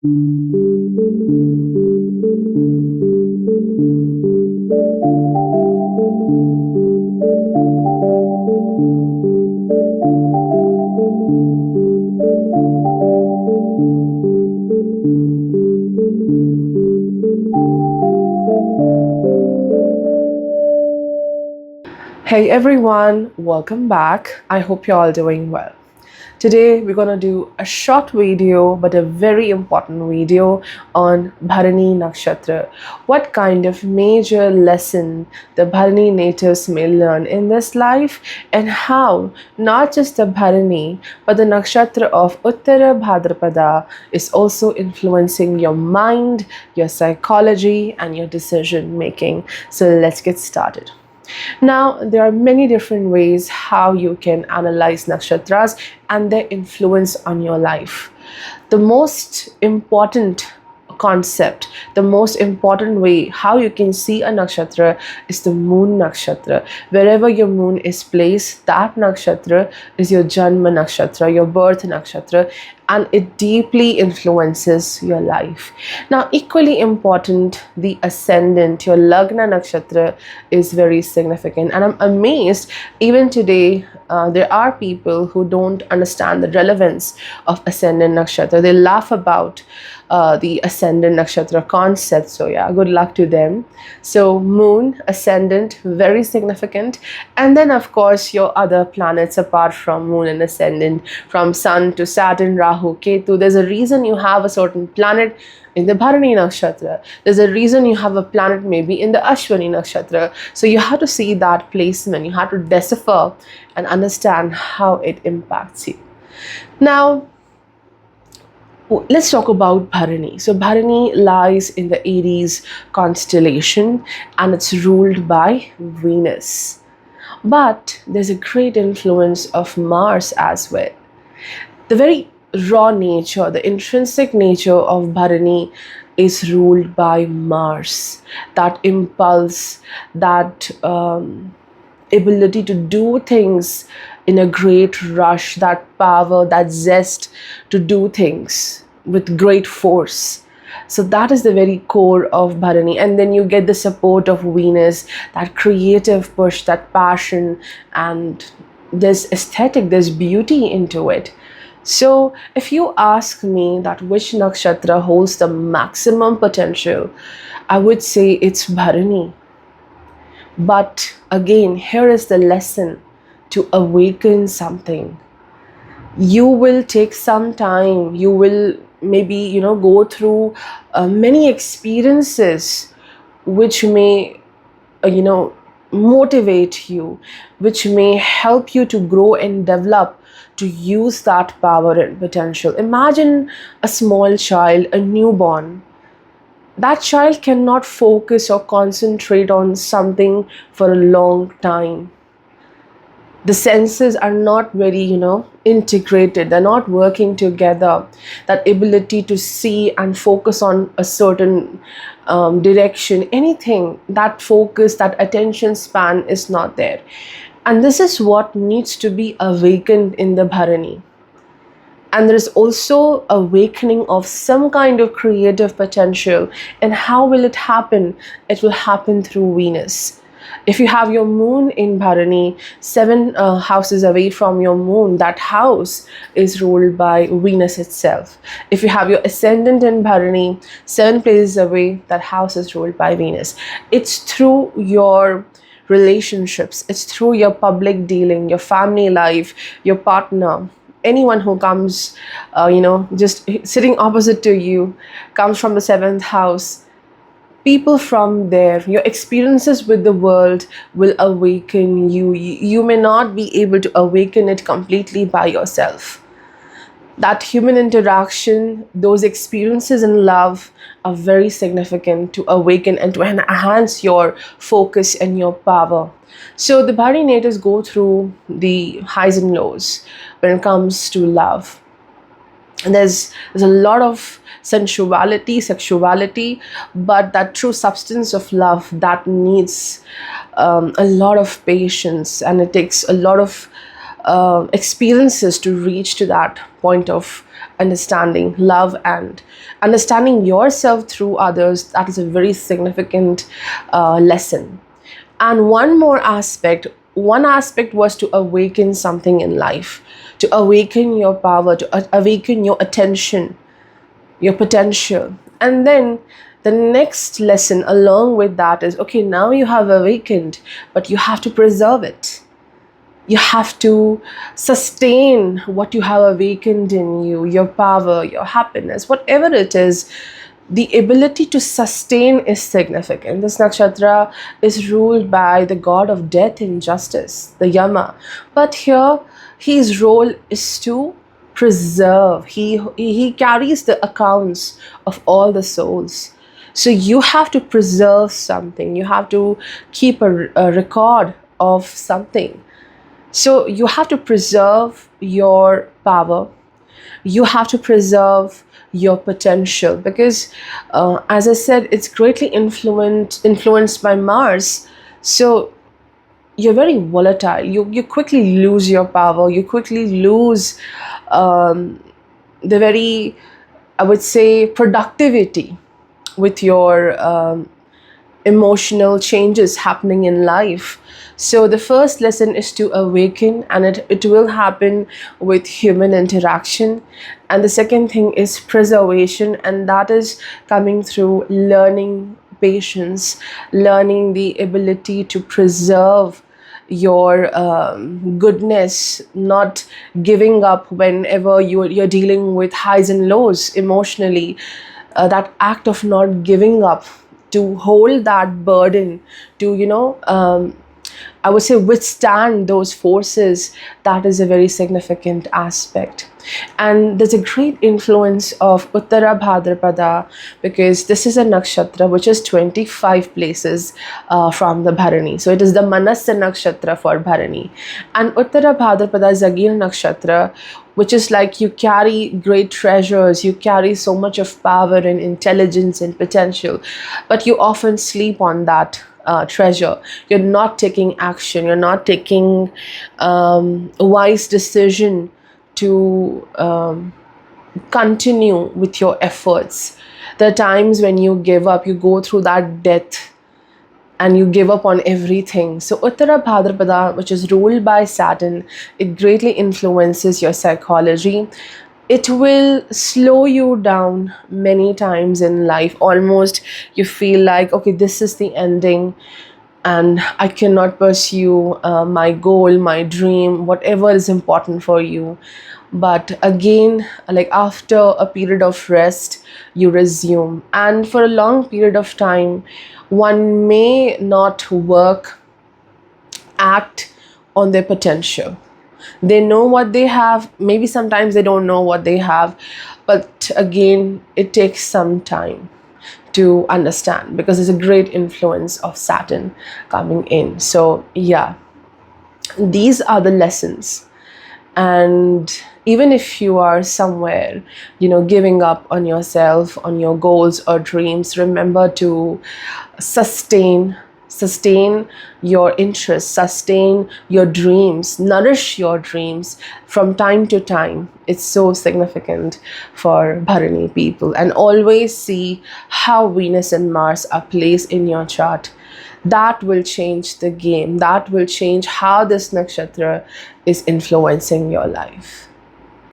Hey everyone, welcome back. I hope you're all doing well. Today we're gonna do a short video but a very important video on Bharani Nakshatra. What kind of major lesson the Bharani natives may learn in this life, and how not just the Bharani but the Nakshatra of Uttarabhadrapada is also influencing your mind, your psychology and your decision making. So let's get started. Now, there are many different ways how you can analyze nakshatras and their influence on your life. The most important concept, the most important way how you can see a nakshatra is the moon nakshatra. Wherever your moon is placed, that nakshatra is your janma nakshatra, your birth nakshatra, and it deeply influences your life. Now, equally important, the ascendant, your lagna nakshatra, is very significant. And I'm amazed, even today, there are people who don't understand the relevance of ascendant nakshatra. They laugh about the ascendant nakshatra concept. So yeah, good luck to them. So moon, ascendant, very significant. And then of course your other planets apart from moon and ascendant, from sun to Saturn, Rahu, Ketu. There's a reason you have a certain planet in the Bharani Nakshatra. There's a reason you have a planet maybe in the Ashwini Nakshatra. So you have to see that placement. You have to decipher and understand how it impacts you. Now, let's talk about Bharani. So Bharani lies in the Aries constellation and it's ruled by Venus. But there's a great influence of Mars as well. The very raw nature, the intrinsic nature of Bharani is ruled by Mars. That impulse, that ability to do things in a great rush, that power, that zest to do things with great force. So that is the very core of Bharani. And then you get the support of Venus, that creative push, that passion, and there's aesthetic, there's beauty into it. So if you ask me that which nakshatra holds the maximum potential, I would say it's Bharani. But again, here is the lesson: to awaken something. You will take some time, you will maybe go through many experiences which may motivate you, which may help you to grow and develop, to use that power and potential. Imagine a small child, a newborn. That child cannot focus or concentrate on something for a long time. The senses are not very integrated, they're not working together. That ability to see and focus on a certain direction, anything, that focus, that attention span is not there. And this is what needs to be awakened in the Bharani. And there is also awakening of some kind of creative potential. And how will it happen? It will happen through Venus. If you have your moon in Bharani, 7 houses away from your moon, that house is ruled by Venus itself. If you have your ascendant in Bharani, 7 places away, that house is ruled by Venus. It's through your relationships, it's through your public dealing, your family life, your partner. Anyone who comes, just sitting opposite to you, comes from the 7th house. People from there, your experiences with the world will awaken you. You may not be able to awaken it completely by yourself. That human interaction, those experiences in love are very significant to awaken and to enhance your focus and your power. So the Bharani natives go through the highs and lows when it comes to love. And there's a lot of sensuality, sexuality, but that true substance of love, that needs a lot of patience, and it takes a lot of experiences to reach to that point of understanding love and understanding yourself through others. That is a very significant lesson. And one aspect was to awaken something in life, to awaken your power, to awaken your attention, your potential. And then the next lesson along with that is, okay, now you have awakened, but you have to preserve it. You have to sustain what you have awakened in you, your power, your happiness, whatever it is. The ability to sustain is significant. This nakshatra is ruled by the god of death and justice, the Yama. But here, his role is to preserve. He carries the accounts of all the souls. So you have to preserve something. You have to keep a record of something. So you have to preserve your power. You have to preserve your potential, because as I said, it's greatly influenced by Mars. So you're very volatile. You quickly lose your power. You quickly lose the very, I would say, productivity with your emotional changes happening in life. So the first lesson is to awaken, and it will happen with human interaction. And the second thing is preservation, and that is coming through learning patience, learning the ability to preserve your goodness, not giving up whenever you're dealing with highs and lows emotionally. That act of not giving up, to hold that burden, to I would say withstand those forces, that is a very significant aspect. And there's a great influence of Uttarabhadrapada, because this is a nakshatra which is 25 places from the Bharani. So it is the Manasya nakshatra for Bharani. And Uttarabhadrapada is again nakshatra which is like you carry great treasures, you carry so much of power and intelligence and potential, but you often sleep on that treasure. You're not taking action, you're not taking a wise decision to continue with your efforts. There are times when you give up, you go through that death and you give up on everything. So Uttarabhadrapada, which is ruled by Saturn, it greatly influences your psychology. It will slow you down many times in life. Almost you feel like, okay, this is the ending and I cannot pursue my goal, my dream, whatever is important for you. But again, like after a period of rest, you resume. And for a long period of time, one may not act on their potential. They know what they have, maybe sometimes they don't know what they have, but again, it takes some time to understand, because there's a great influence of Saturn coming in. So yeah, these are the lessons. And even if you are somewhere, giving up on yourself, on your goals or dreams, remember to sustain your interests, sustain your dreams, nourish your dreams from time to time. It's so significant for Bharani people. And always see how Venus and Mars are placed in your chart. That will change the game. That will change how this nakshatra is influencing your life.